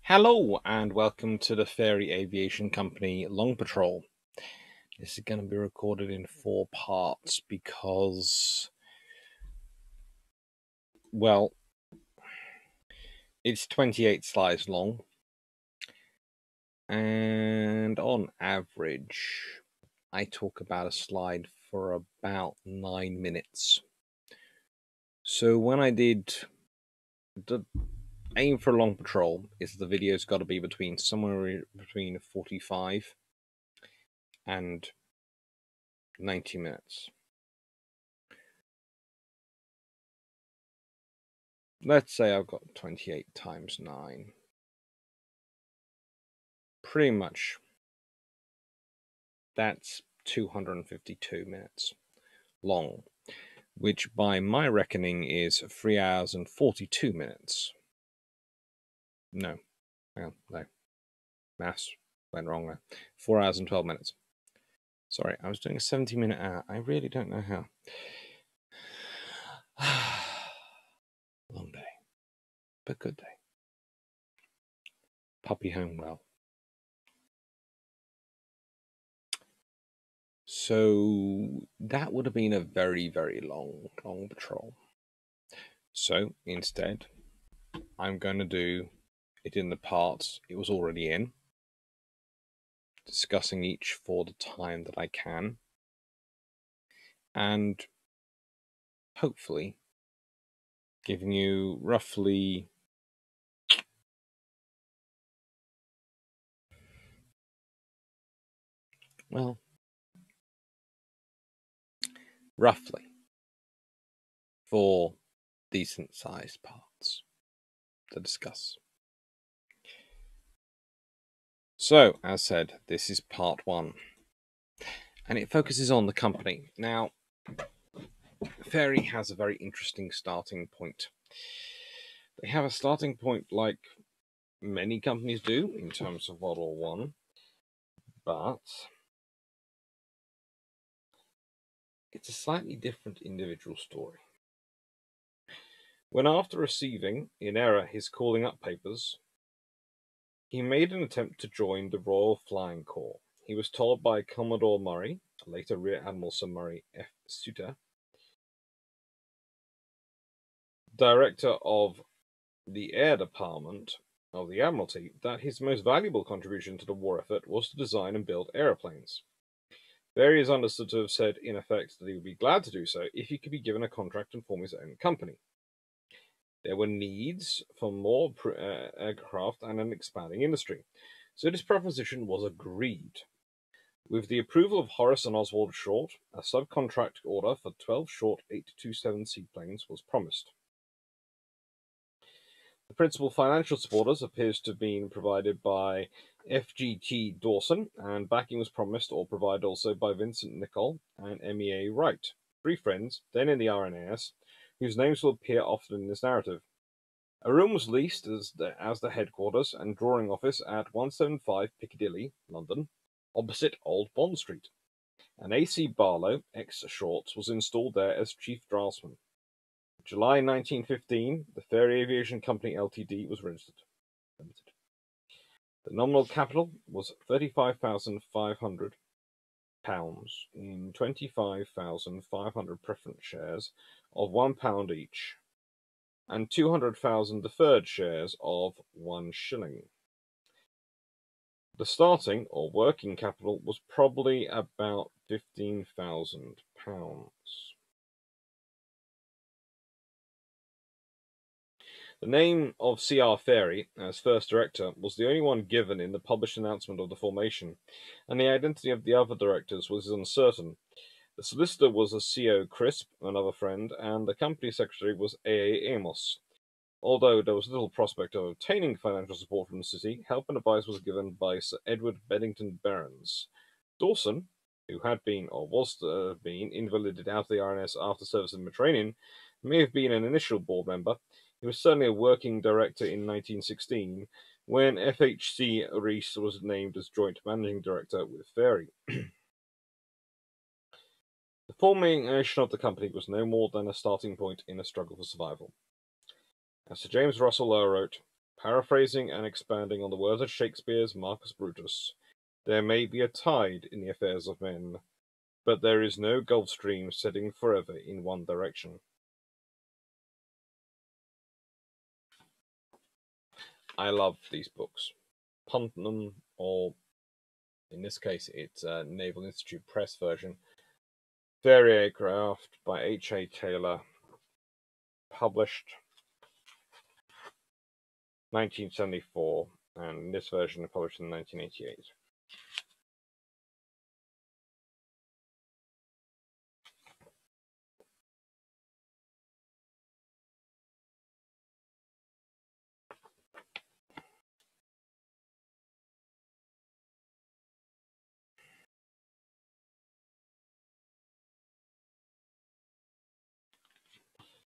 Hello and welcome to the Fairey Aviation Company Long Patrol. This is going to be recorded in 4 parts because, well, it's 28 slides long, and on average, I talk about a slide for about 9 minutes. So when I did the aim for Long Patrol is the video's got to be somewhere between 45 and 90 minutes. Let's say I've got 28 times 9. Pretty much that's 252 minutes long, which by my reckoning is 3 hours and 42 minutes. No, no, maths went wrong there. 4 hours and 12 minutes. Sorry, I was doing a 70-minute hour. I really don't know how. Long day, but good day. Puppy home well. So that would have been a very, very long patrol. So instead, I'm going to do it in the parts it was already in, discussing each for the time that I can, and hopefully giving you roughly roughly 4 decent sized parts to discuss. So, as said, this is part 1, and it focuses on the company. Now, Fairey has a very interesting starting point. They have a starting point like many companies do in terms of Model 1, but it's a slightly different individual story. When, after receiving in error his calling up papers, he made an attempt to join the Royal Flying Corps, he was told by Commodore Murray, later Rear Admiral Sir Murray F. Suter, director of the Air Department of the Admiralty, that his most valuable contribution to the war effort was to design and build aeroplanes. Fairey is understood to have said, in effect, that he would be glad to do so if he could be given a contract and form his own company. There were needs for more aircraft and an expanding industry, so this proposition was agreed. With the approval of Horace and Oswald Short, a subcontract order for 12 Short 827 seaplanes was promised. The principal financial supporters appears to have been provided by F.G.T. Dawson, and backing was promised or provided also by Vincent Nicol and M.E.A. Wright, 3 friends, then in the RNAS, whose names will appear often in this narrative. A room was leased as the headquarters and drawing office at 175 Piccadilly, London, opposite Old Bond Street. And A.C. Barlow, ex-Shorts, was installed there as chief draftsman. In July 1915, the Fairey Aviation Company Ltd. was registered. Limited. The nominal capital was £35,500 in 25,500 preference shares of £1 each, and 200,000 deferred shares of 1 shilling. The starting or working capital was probably about £15,000. The name of C.R. Fairey as first director was the only one given in the published announcement of the formation, and the identity of the other directors was uncertain. The solicitor was a C.O. Crisp, another friend, and the company secretary was A.A. Amos. Although there was little prospect of obtaining financial support from the city, help and advice was given by Sir Edward Beddington Behrens. Dawson, who had been, or was to have been, invalided out of the RNS after service in Mediterranean, may have been an initial board member. He was certainly a working director in 1916, when F.H.C. Rees was named as joint managing director with Fairey. The formation of the company was no more than a starting point in a struggle for survival. As Sir James Russell Lowe wrote, Paraphrasing and expanding on the words of Shakespeare's Marcus Brutus, there may be a tide in the affairs of men, but there is no Gulf Stream setting forever in one direction. I love these books. Putnam, or in this case, it's a Naval Institute Press version. Fairey Aircraft by H.A. Taylor, published 1974, and this version published in 1988.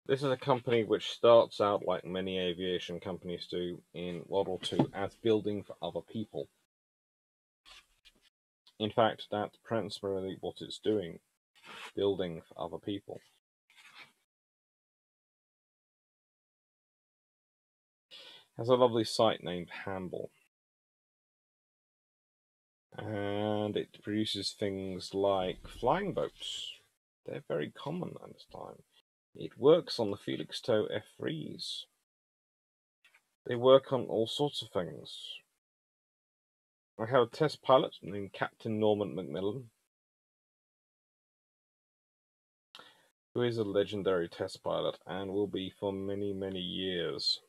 This is a company which starts out, like many aviation companies do in World War II, as building for other people. In fact, that's primarily what it's doing, building for other people. It has a lovely site named Hamble. And it produces things like flying boats. They're very common at this time. It works on the Felixstowe F3s. They work on all sorts of things. I have a test pilot named Captain Norman Macmillan, who is a legendary test pilot and will be for many, many years.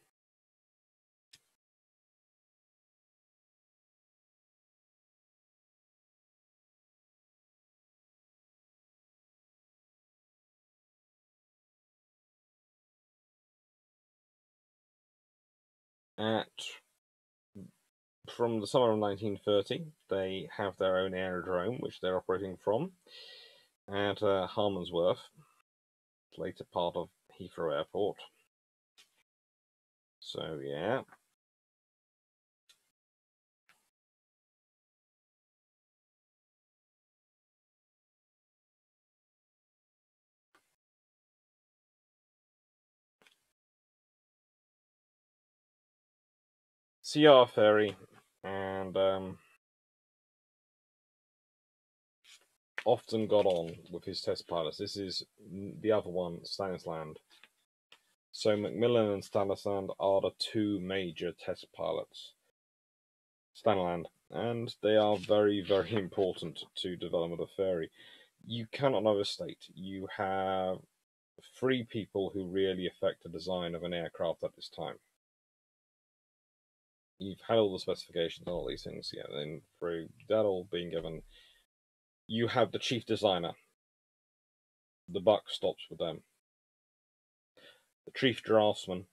From the summer of 1930, they have their own aerodrome, which they're operating from, at Harmondsworth, later part of Heathrow Airport. So, yeah. C.R. Fairey, and often got on with his test pilots. This is the other one, Stanisland. So Macmillan and Stanisland are the two major test pilots. Stanisland, and they are very, very important to development of Fairey. You cannot overstate. You have three people who really affect the design of an aircraft at this time. You've had all the specifications and all these things, yeah, and through that all being given, you have the chief designer. The buck stops with them. The chief draftsman,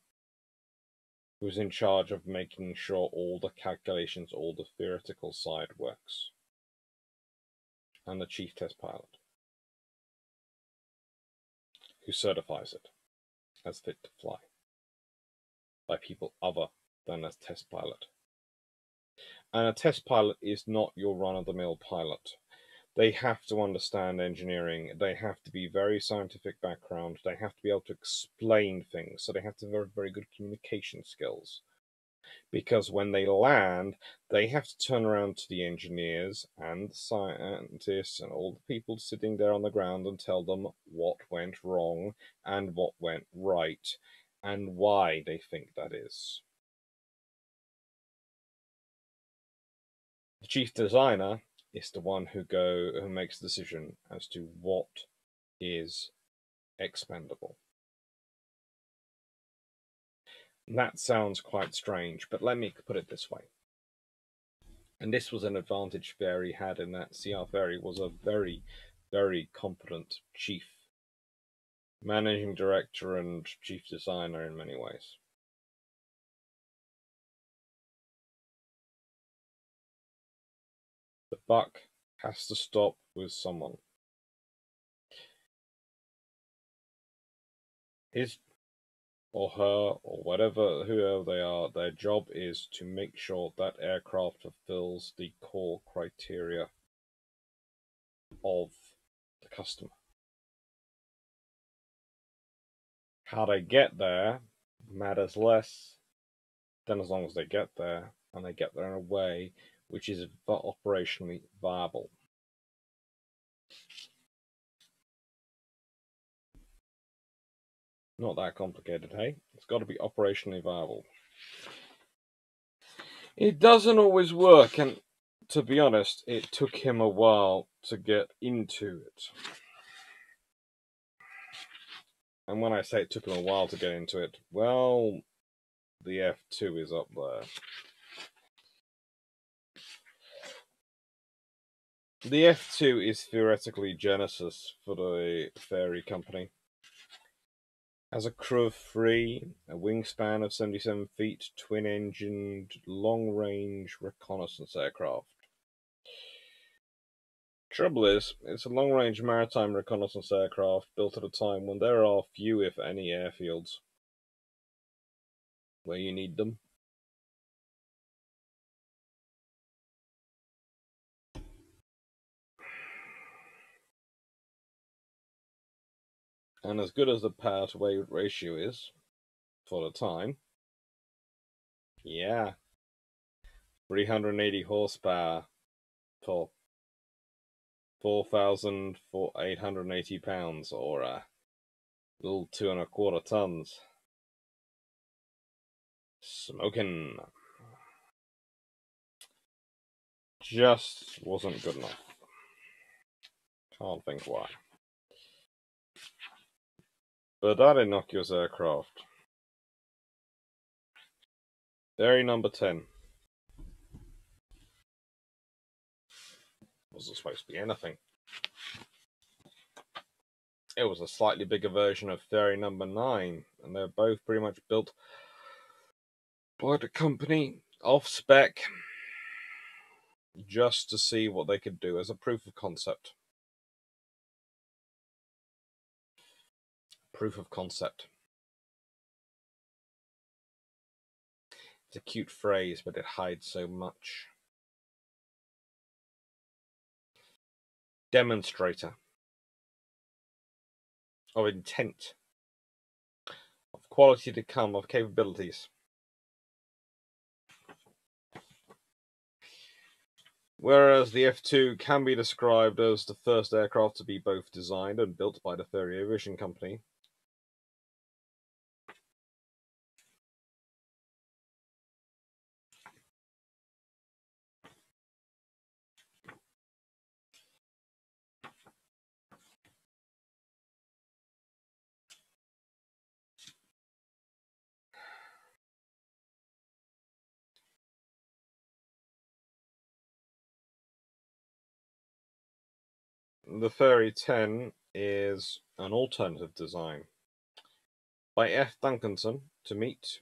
who's in charge of making sure all the calculations, all the theoretical side works. And the chief test pilot, who certifies it as fit to fly by people other than a test pilot. And a test pilot is not your run-of-the-mill pilot. They have to understand engineering. They have to be very scientific background. They have to be able to explain things. So they have to have very, very good communication skills. Because when they land, they have to turn around to the engineers and the scientists and all the people sitting there on the ground and tell them what went wrong and what went right and why they think that is. The chief designer is the one who makes the decision as to what is expendable. That sounds quite strange, but let me put it this way. And this was an advantage Fairey had, in that C.R. Fairey was a very, very competent chief managing director and chief designer in many ways. The buck has to stop with someone. His or her or whoever they are, their job is to make sure that aircraft fulfills the core criteria of the customer. How they get there matters less Then as long as they get there, and they get there in a way which is operationally viable. Not that complicated, hey? It's got to be operationally viable. It doesn't always work, and to be honest, it took him a while to get into it. And when I say it took him a while to get into it, well, the F2 is up there. The F2 is theoretically Genesis for the Fairey company. Has a crew of 3, a wingspan of 77 feet, twin-engined, long-range reconnaissance aircraft. Trouble is, it's a long-range maritime reconnaissance aircraft built at a time when there are few, if any, airfields where you need them. And as good as the power-to-weight ratio is, for the time, yeah, 380 horsepower for 4,880 pounds, or a little 2¼ tons. Smoking. Just wasn't good enough. Can't think why. But that innocuous aircraft. Fairey number 10. Wasn't supposed to be anything. It was a slightly bigger version of Fairey number 9, and they're both pretty much built by the company off spec just to see what they could do as a proof of concept. Proof of concept. It's a cute phrase, but it hides so much. Demonstrator of intent, of quality to come, of capabilities. Whereas the F2 can be described as the first aircraft to be both designed and built by the Fairey Aviation Company. The Fairey 10 is an alternative design by F. Duncanson to meet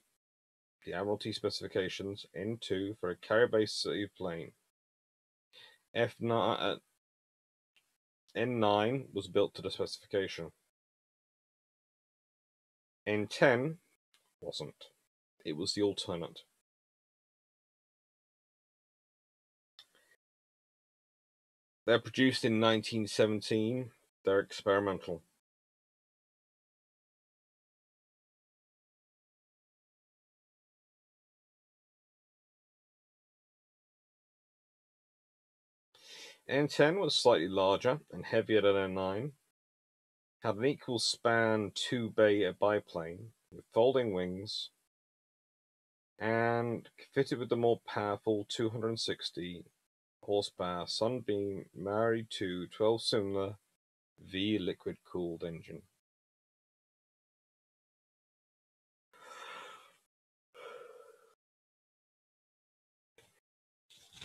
the Admiralty specifications N2 for a carrier-based seaplane. N9 was built to the specification. N10 wasn't. It was the alternate. They're produced in 1917. They're experimental. N10 was slightly larger and heavier than N9. Had an equal span 2-bay biplane with folding wings and fitted with the more powerful 260 horsepower Sunbeam Married to 12-cylinder V liquid-cooled engine.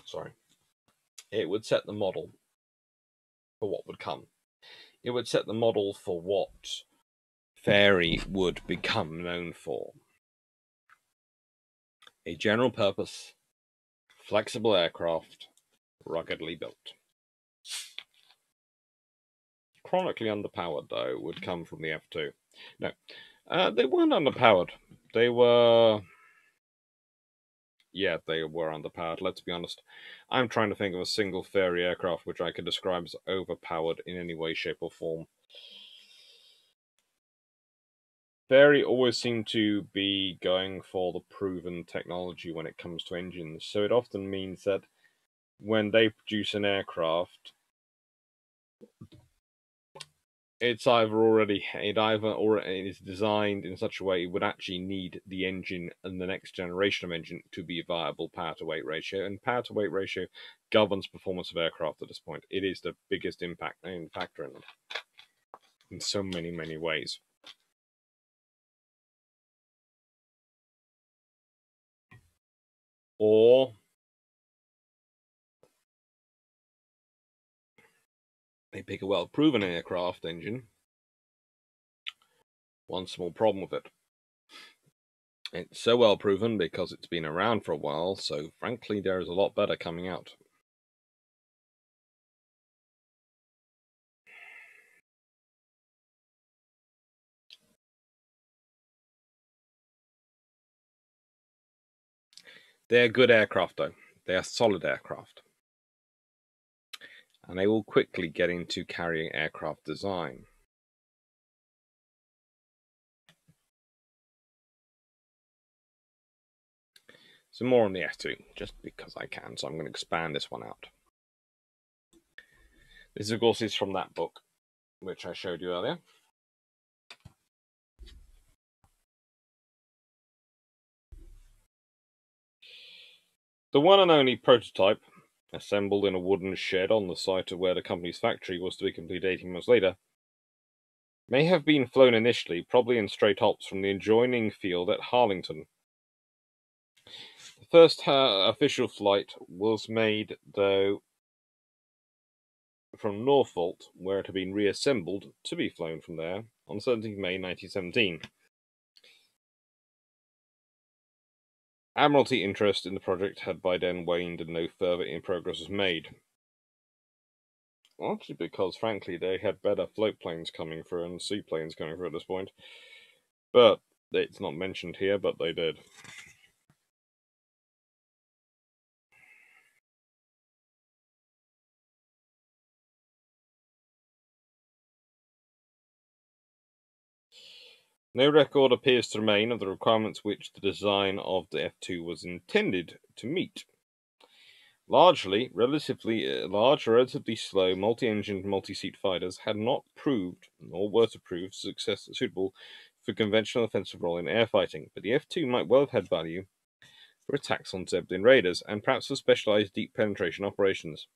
Sorry. It would set the model for what would come. It would set the model for what Fairey would become known for. A general-purpose, flexible aircraft, ruggedly built. Chronically underpowered, though, would come from the F2. No, they weren't underpowered. They were... Yeah, they were underpowered, let's be honest. I'm trying to think of a single Fairey aircraft which I could describe as overpowered in any way, shape, or form. Fairey always seem to be going for the proven technology when it comes to engines, so it often means that when they produce an aircraft, it is designed in such a way it would actually need the engine and the next generation of engine to be a viable power to weight ratio, and power to weight ratio governs performance of aircraft at this point. It is the biggest impact and factor in so many ways. Or they pick a well-proven aircraft engine. One small problem with it. It's so well proven because it's been around for a while, so frankly there is a lot better coming out. They're good aircraft though. They are solid aircraft. And they will quickly get into carrying aircraft design. So more on the F2, just because I can, so I'm going to expand this one out. This, of course, is from that book, which I showed you earlier. The one and only prototype, assembled in a wooden shed on the site of where the company's factory was to be completed 18 months later, may have been flown initially, probably in straight hops from the adjoining field at Harlington. The first official flight was made, though, from Norfolk, where it had been reassembled to be flown from there on 17th May 1917. Admiralty interest in the project had by then waned and no further progress was made. Largely because, frankly, they had better float planes coming through and seaplanes coming through at this point. But it's not mentioned here, but they did. No record appears to remain of the requirements which the design of the F2 was intended to meet. Largely, relatively large, relatively slow, multi-engine, multi-seat fighters had not proved, nor were to prove, suitable for conventional offensive role in air fighting, but the F2 might well have had value for attacks on Zeppelin raiders, and perhaps for specialized deep penetration operations.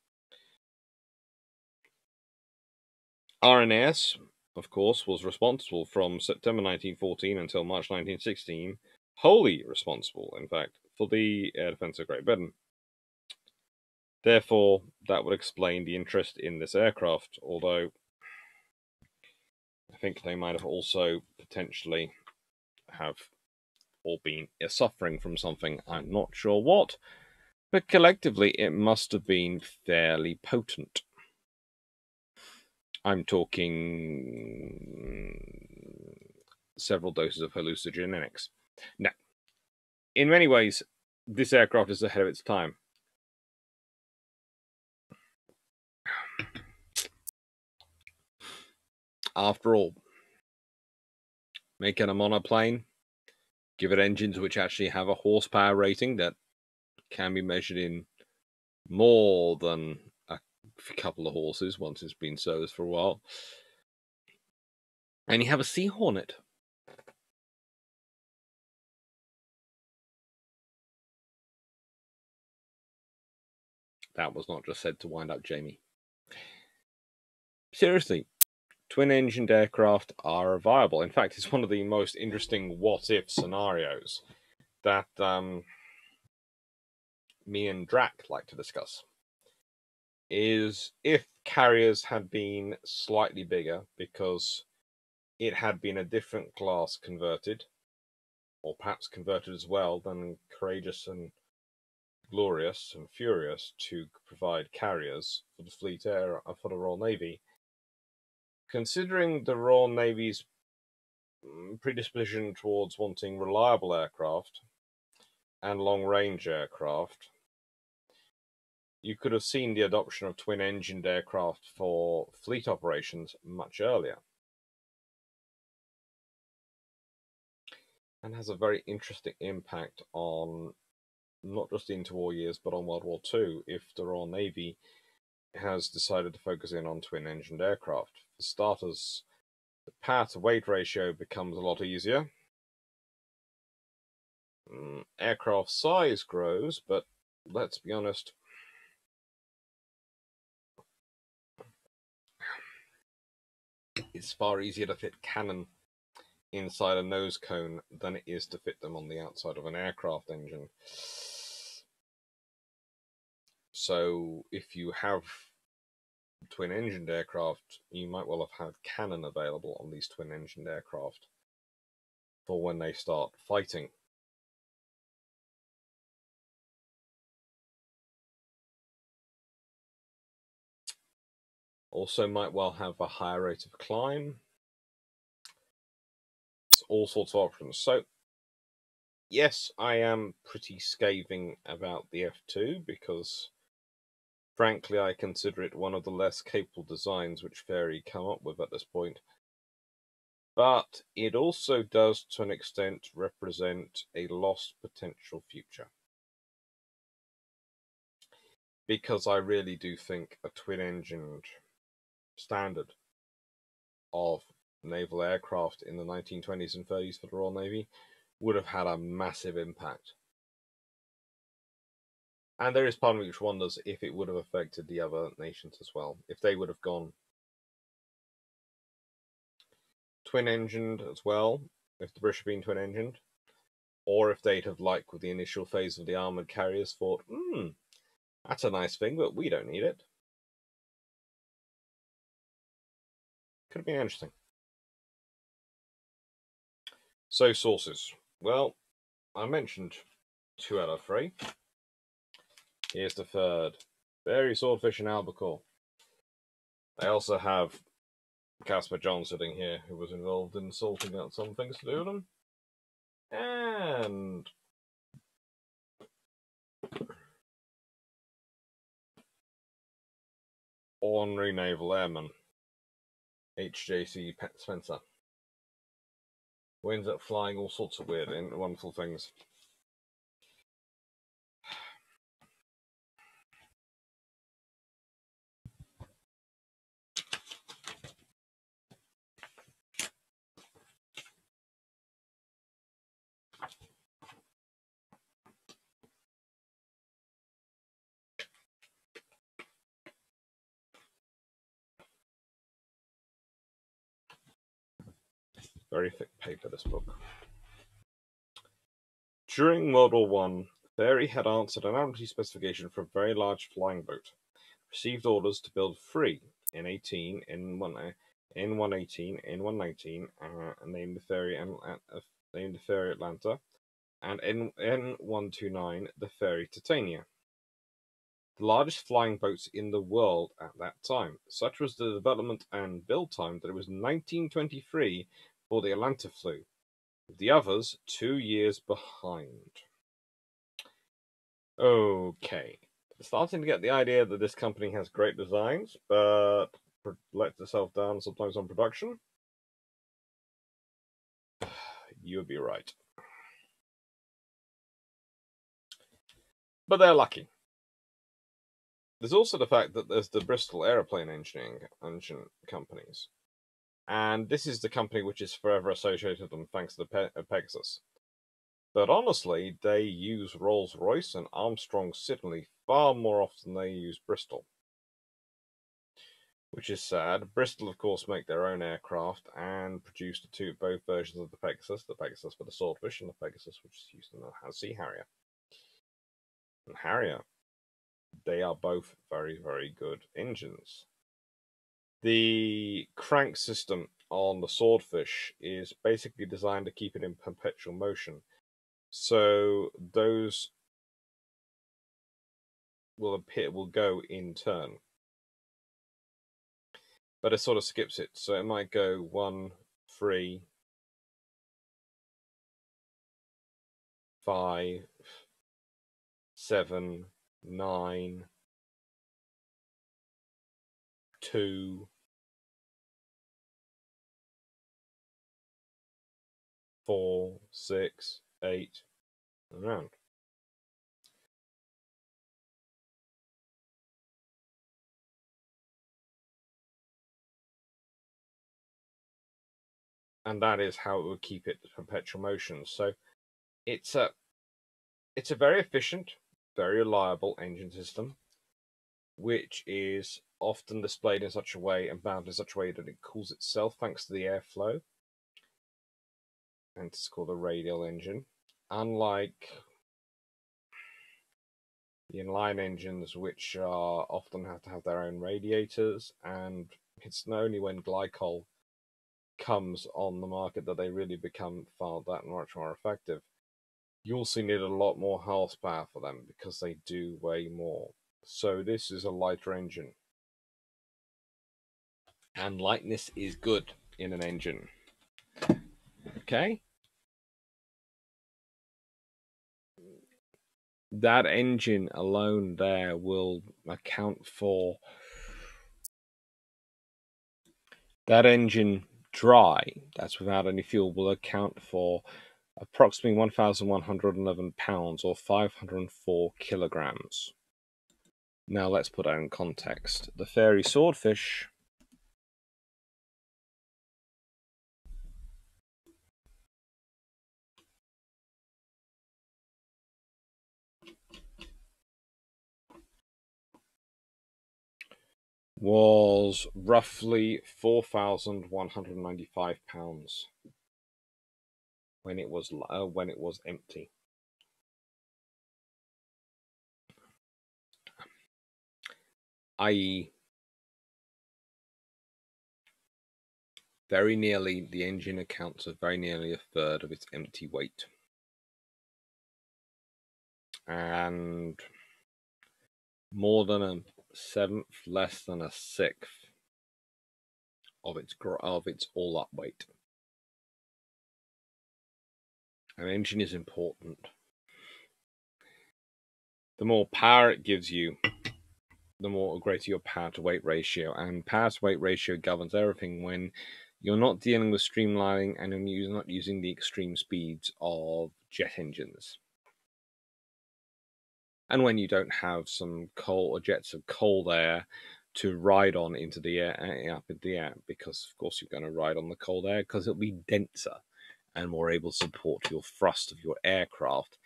RNAS, of course, was responsible from September 1914 until March 1916, wholly responsible, in fact, for the air defense of Great Britain. Therefore, that would explain the interest in this aircraft, although I think they might have also potentially have all been suffering from something. I'm not sure what, but collectively it must have been fairly potent. I'm talking several doses of hallucinogenics. Now, in many ways, this aircraft is ahead of its time. After all, making a monoplane, give it engines which actually have a horsepower rating that can be measured in more than a couple of horses once it's been serviced for a while. And you have a Sea Hornet. That was not just said to wind up Jamie. Seriously, twin-engined aircraft are viable. In fact, it's one of the most interesting what-if scenarios that me and Drac like to discuss. Is if carriers had been slightly bigger because it had been a different class converted, or perhaps converted as well, than Courageous and Glorious and Furious to provide carriers for the Fleet Air for the Royal Navy. Considering the Royal Navy's predisposition towards wanting reliable aircraft and long-range aircraft, you could have seen the adoption of twin-engined aircraft for fleet operations much earlier. and has a very interesting impact on not just the interwar years, but on World War II, if the Royal Navy has decided to focus in on twin-engined aircraft. For starters, the power-to-weight ratio becomes a lot easier. Aircraft size grows, but let's be honest, it's far easier to fit cannon inside a nose cone than it is to fit them on the outside of an aircraft engine. So if you have twin-engined aircraft, you might well have had cannon available on these twin-engined aircraft for when they start fighting. Also might well have a higher rate of climb. It's all sorts of options. So, yes, I am pretty scathing about the F2 because, frankly, I consider it one of the less capable designs which Fairey come up with at this point. But it also does, to an extent, represent a lost potential future. Because I really do think a twin-engined standard of naval aircraft in the 1920s and 30s for the Royal Navy would have had a massive impact. And there is part of me which wonders if it would have affected the other nations as well. If they would have gone twin-engined as well, if the British had been twin-engined, or if they'd have, like with the initial phase of the armoured carriers, thought, that's a nice thing, but we don't need it. Could have been interesting. So, sources. Well, I mentioned 2 out of 3. Here's the third. Fairey, Swordfish, and Albacore. I also have Casper John sitting here, who was involved in sorting out some things to do with them. And Ornery Naval Airman, HJC Spencer, who ends up flying all sorts of weird and wonderful things. Very thick paper, this book. During World War One, Fairey had answered an admiralty specification for a very large flying boat, received orders to build 3 N-18, N-1, N-118, N-119, named the Fairey Atlanta, and N-129, the Fairey Titania, the largest flying boats in the world at that time. Such was the development and build time that it was 1923 before the Atlanta flew, with the others 2 years behind. Okay, starting to get the idea that this company has great designs, but lets itself down sometimes on production. You would be right. But they're lucky. There's also the fact that there's the Bristol Aeroplane Engineering engine companies. And this is the company which is forever associated with them thanks to the Pegasus. But honestly, they use Rolls-Royce and Armstrong Siddeley far more often than they use Bristol. Which is sad. Bristol, of course, make their own aircraft and produce both versions of the Pegasus for the Swordfish and the Pegasus which is used in the Sea Harrier. And Harrier, they are both very, very good engines. The crank system on the Swordfish is basically designed to keep it in perpetual motion. So those will go in turn. But it sort of skips it. So it might go 1, 3, 5, 7, 9, 2, 4, 6, 8, and around. And that is how it would keep it perpetual motion. So it's a very efficient, very reliable engine system, which is often displayed in such a way and bound in such a way that it cools itself thanks to the airflow. And it's called a radial engine. Unlike the inline engines, which are often have to have their own radiators, and it's only when glycol comes on the market that they really become that much more effective. You also need a lot more horsepower for them because they do weigh more. So this is a lighter engine. And lightness is good in an engine. Okay? That engine alone there will account for that engine dry, that's without any fuel, will account for approximately 1,111 pounds or 504 kilograms. Now let's put that in context. The Fairey swordfish was roughly 4,195 pounds when it was empty. I.e., very nearly the engine accounts for very nearly a third of its empty weight, and more than a seventh, less than a sixth of its all up weight. An engine is important. The more power it gives you, the more greater your power to weight ratio, and power to weight ratio governs everything when you're not dealing with streamlining and you're not using the extreme speeds of jet engines. And when you don't have some coal or jets of cold air to ride on into the air, up in the air, because of course you're going to ride on the cold air because it'll be denser and more able to support your thrust of your aircraft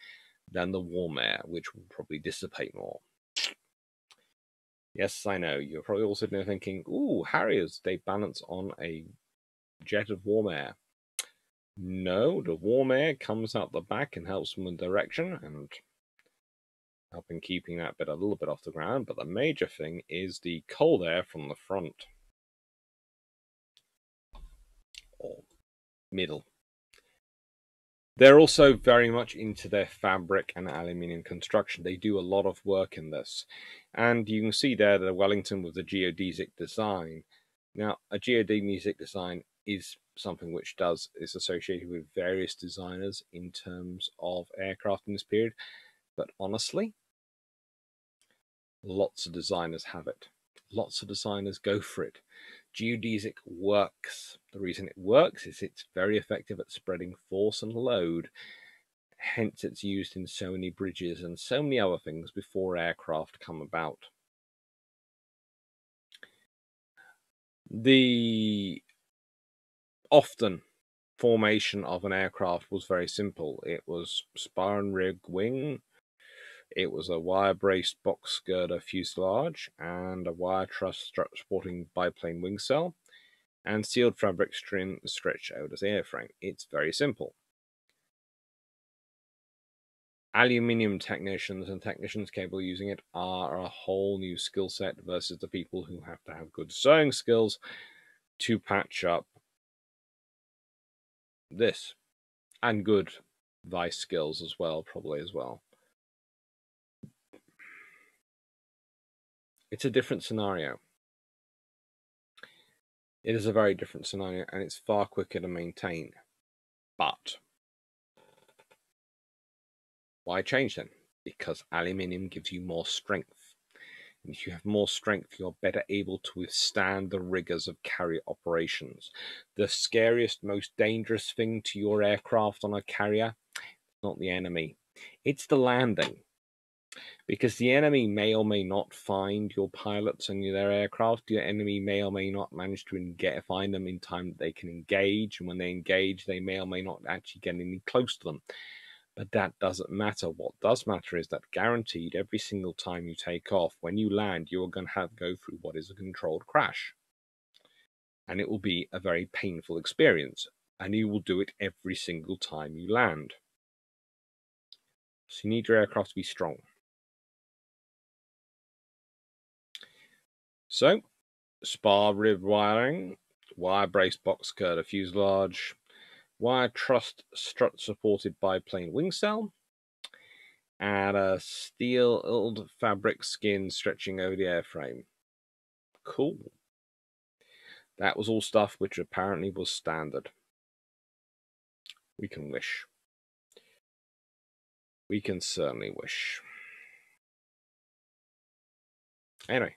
than the warm air, which will probably dissipate more. Yes, I know. You're probably also thinking, ooh, Harriers, they balance on a jet of warm air. No, the warm air comes out the back and helps them in direction and helping keeping that bit a little bit off the ground. But the major thing is the cold air from the front or middle. They're also very much into their fabric and aluminium construction. They do a lot of work in this. And you can see there the Wellington with the geodesic design. Now, a geodesic design is something which is associated with various designers in terms of aircraft in this period. But honestly, lots of designers have it. Lots of designers go for it. Geodesic works. The reason it works is it's very effective at spreading force and load. Hence, it's used in so many bridges and so many other things before aircraft come about. The often formation of an aircraft was very simple. It was spar and rig wing. It was a wire-braced box girder fuselage and a wire truss supporting biplane wing cell, and sealed fabric string stretched out as airframe. It's very simple. Aluminium technicians and technicians capable of using it are a whole new skill set versus the people who have to have good sewing skills to patch up this, and good vice skills as well, probably as well. It's a different scenario. It is a very different scenario, and it's far quicker to maintain. But why change then? Because aluminium gives you more strength. And if you have more strength, you're better able to withstand the rigors of carrier operations. The scariest, most dangerous thing to your aircraft on a carrier, not the enemy, it's the landing. Because the enemy may or may not find your pilots and their aircraft. Your enemy may or may not manage to find them in time that they can engage. And when they engage, they may or may not actually get any close to them. But that doesn't matter. What does matter is that guaranteed every single time you take off, when you land, you're going to have to go through what is a controlled crash. And it will be a very painful experience. And you will do it every single time you land. So you need your aircraft to be strong. So, spar rib wiring, wire brace box girder fuselage, wire truss strut supported biplane wing cell, and a steel fabric skin stretching over the airframe. Cool. That was all stuff which apparently was standard. We can wish. We can certainly wish. Anyway,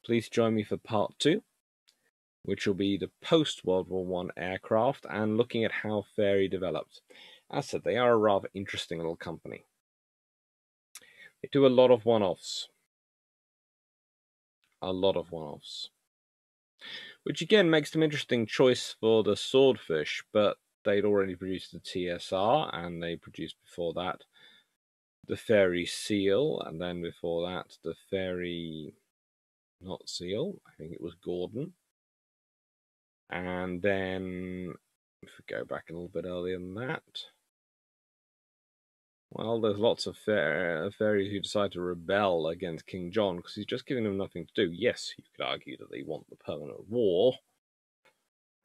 please join me for part 2, which will be the post-World War I aircraft and looking at how Fairey developed. As I said, they are a rather interesting little company. They do a lot of one-offs. Which again makes them an interesting choice for the Swordfish, but they'd already produced the TSR, and they produced before that the Fairey Seal, and then before that the Fairey, not Seal, I think it was Gordon. And then, if we go back a little bit earlier than that, well, there's lots of Faeries who decide to rebel against King John because he's just giving them nothing to do. Yes, you could argue that they want the permanent war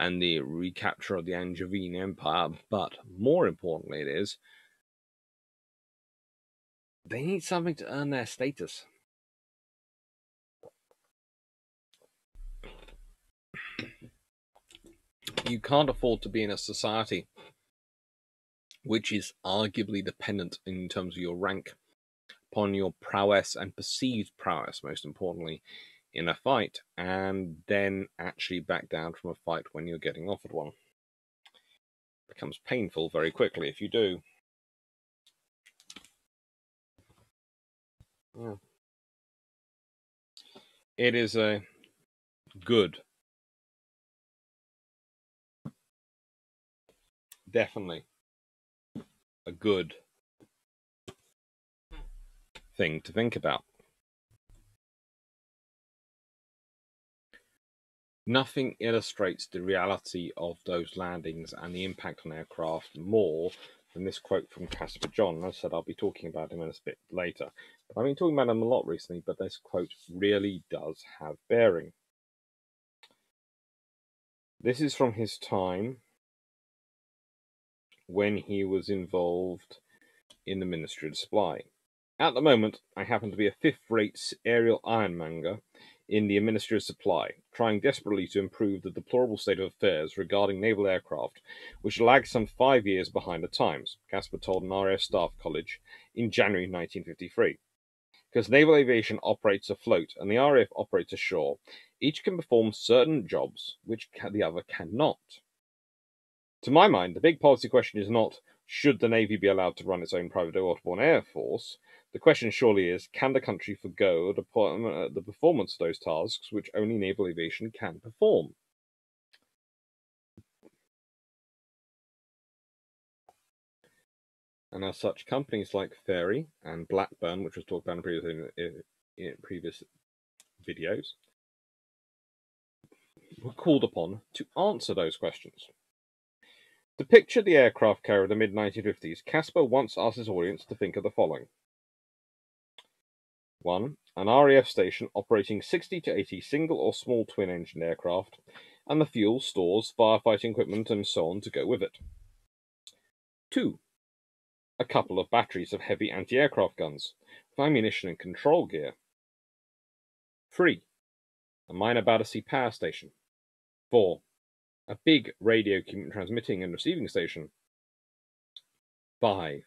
and the recapture of the Angevine Empire, but more importantly it is, they need something to earn their status. You can't afford to be in a society which is arguably dependent in terms of your rank upon your prowess and perceived prowess, most importantly, in a fight, and then actually back down from a fight when you're getting offered one. It becomes painful very quickly if you do. Yeah. It is a good, definitely a good thing to think about. Nothing illustrates the reality of those landings and the impact on aircraft more than this quote from Casper John. As I said, I'll be talking about him in a bit later. But I've been talking about him a lot recently, but this quote really does have bearing. This is from his time when he was involved in the Ministry of Supply. At the moment, I happen to be a fifth-rate aerial ironmonger in the Ministry of Supply, trying desperately to improve the deplorable state of affairs regarding naval aircraft, which lags some 5 years behind the times, Casper told an RAF staff college in January 1953. Because naval aviation operates afloat and the RAF operates ashore, each can perform certain jobs which the other cannot. To my mind, the big policy question is not, should the Navy be allowed to run its own private waterborne air force? The question surely is, can the country forgo the performance of those tasks which only naval aviation can perform? And as such, companies like Fairey and Blackburn, which was talked about in previous videos, were called upon to answer those questions. To picture the aircraft carrier of the mid-1950s, Casper once asked his audience to think of the following. 1. An RAF station operating 60 to 80 single or small twin-engine aircraft, and the fuel, stores, firefighting equipment, and so on to go with it. 2. A couple of batteries of heavy anti-aircraft guns, with ammunition and control gear. 3. A minor Battersea power station. 4. A big radio transmitting and receiving station. 5.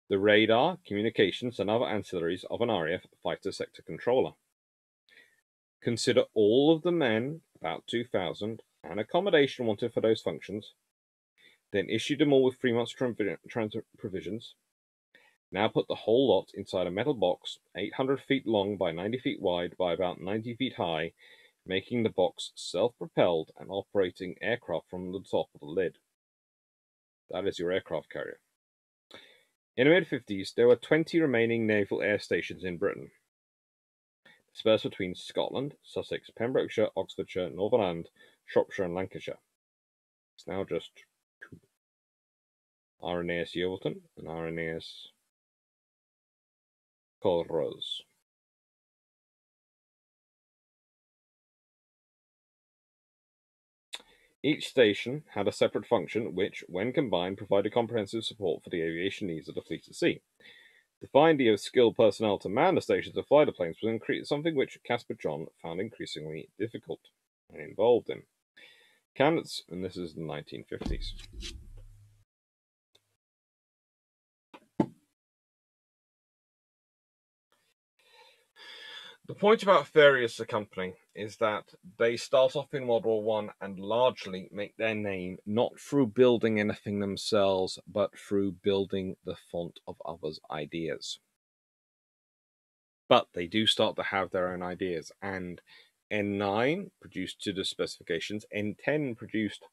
The radar, communications, and other ancillaries of an RAF fighter sector controller. consider all of the men, about 2,000, and accommodation wanted for those functions, then issue them all with 3 months transit provisions. Now put the whole lot inside a metal box, 800 feet long by 90 feet wide by about 90 feet high, making the box self-propelled and operating aircraft from the top of the lid. That is your aircraft carrier. In the mid-50s, there were 20 remaining naval air stations in Britain, dispersed between Scotland, Sussex, Pembrokeshire, Oxfordshire, Northumberland, Shropshire, and Lancashire. It's now just 2. RNAS Yeovilton and RNAS Colrose. Each station had a separate function which, when combined, provided comprehensive support for the aviation needs of the fleet at sea. To find the skilled personnel to man the stations to fly the planes was something which Caspar John found increasingly difficult and involved in. Candidates, and this is the 1950s. The point about Fairey as a company is that they start off in World War I and largely make their name not through building anything themselves, but through building the font of others' ideas. But they do start to have their own ideas, and N9 produced to the specifications, N10 produced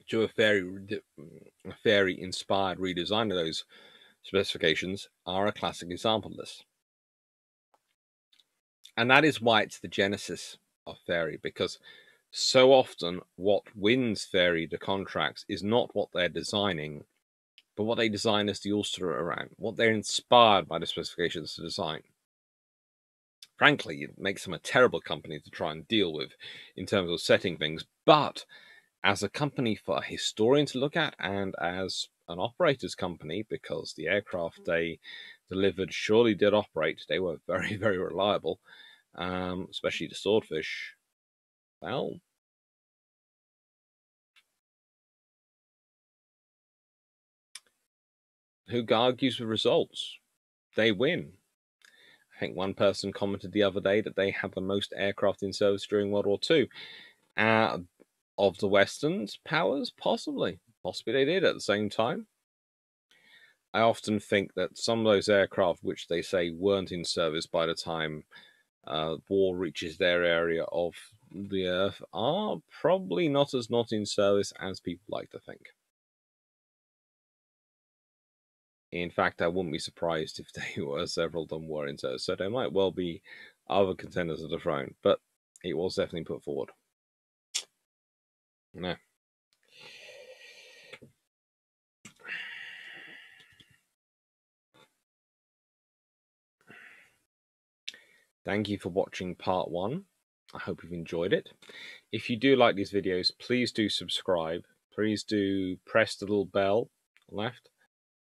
to a Fairey-inspired redesign of those specifications are a classic example of this. And that is why it's the genesis of Fairey, because so often what wins Fairey the contracts is not what they're designing, but what they design as the ulster around, what they're inspired by the specifications to design. Frankly, it makes them a terrible company to try and deal with in terms of setting things, but as a company for a historian to look at and as an operator's company, because the aircraft they delivered surely did operate, they were very, very reliable, especially the Swordfish. Well, who argues with results? They win. I think one person commented the other day that they had the most aircraft in service during World War II. Of the Western powers, possibly. Possibly they did at the same time. I often think that some of those aircraft, which they say weren't in service by the time war reaches their area of the Earth, are probably not as not in service as people like to think. In fact, I wouldn't be surprised if they were, several of them were in service, so there might well be other contenders of the throne, but it was definitely put forward. No. Thank you for watching part 1. I hope you've enjoyed it. If you do like these videos, please do subscribe. Please do press the little bell left.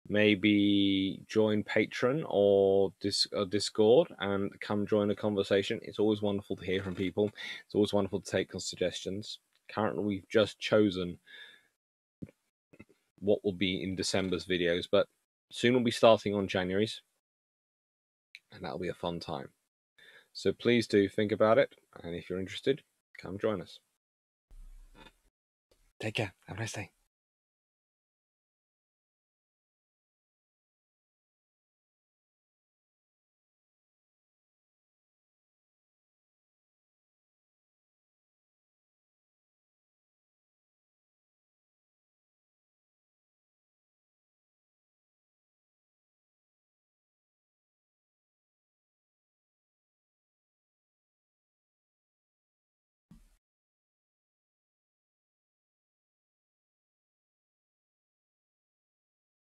Maybe join Patreon or Discord and come join the conversation. It's always wonderful to hear from people. It's always wonderful to take suggestions. Currently, we've just chosen what will be in December's videos, but soon we'll be starting on January's, and that'll be a fun time. So please do think about it, and if you're interested, come join us. Take care. Have a nice day.